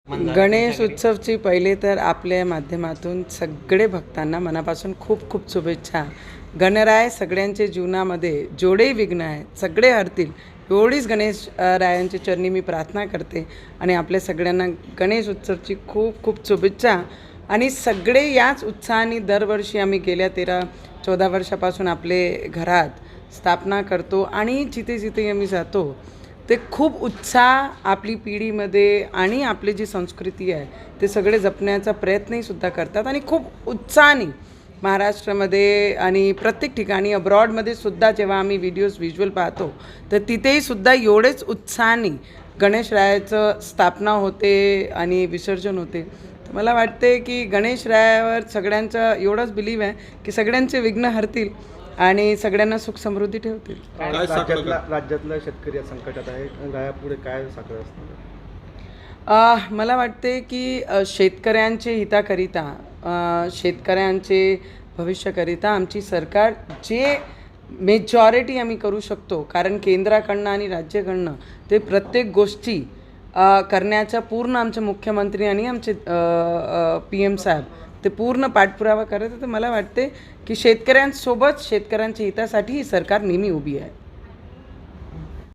गणेश उत्सवची पहिले तर आपल्या माध्यमातून सगळे भक्तांना मनापासून खूप खूप शुभेच्छा. गणराय सगळ्यांच्या जीवनामध्ये जेवढेही विघ्न आहेत सगळे हरतील एवढीच गणेश रायांच्या चरणी मी प्रार्थना करते आणि आपल्या सगळ्यांना गणेश उत्सवची खूप खूप शुभेच्छा. आणि सगळे याच उत्साहाने दरवर्षी आम्ही गेल्या 13-14 वर्षापासून आपले घरात स्थापना करतो आणि जिथे जिथे आम्ही जातो ते खूप उत्साह आपली पिढीमध्ये आणि आपली जी संस्कृती आहे ते सगळे जपण्याचा प्रयत्नही सुद्धा करतात आणि खूप उत्साहाने महाराष्ट्रामध्ये आणि प्रत्येक ठिकाणी अब्रॉडमध्ये सुद्धा जेव्हा आम्ही व्हिज्युअल पाहतो तर तिथेही सुद्धा एवढेच उत्साहाने गणेशरायाचं स्थापना होते आणि विसर्जन होते. तर मला वाटते की गणेशरायावर सगळ्यांचा एवढंच बिलीव आहे की सगळ्यांचे विघ्न हरतील आणि सगळ्यांना सुख समृद्धी ठेवतील. राज्यातला शेतकरी संकटात आहे, गायापुढे काय साखर असणार? मला वाटते की शेतकऱ्यांचे हिताकरिता शेतकऱ्यांचे भविष्याकरिता आमची सरकार जे मेजॉरिटी आम्ही करू शकतो, कारण केंद्राकडनं आणि राज्याकडनं ते प्रत्येक गोष्टी करण्याचा पूर्ण आमचे मुख्यमंत्री आणि आमचे PM साहेब ते पूर्ण पाठपुरावा करत. तर मला वाटते की शेतकऱ्यांसोबत शेतकऱ्यांच्या हितासाठी ही सरकार नेहमी उभी आहे.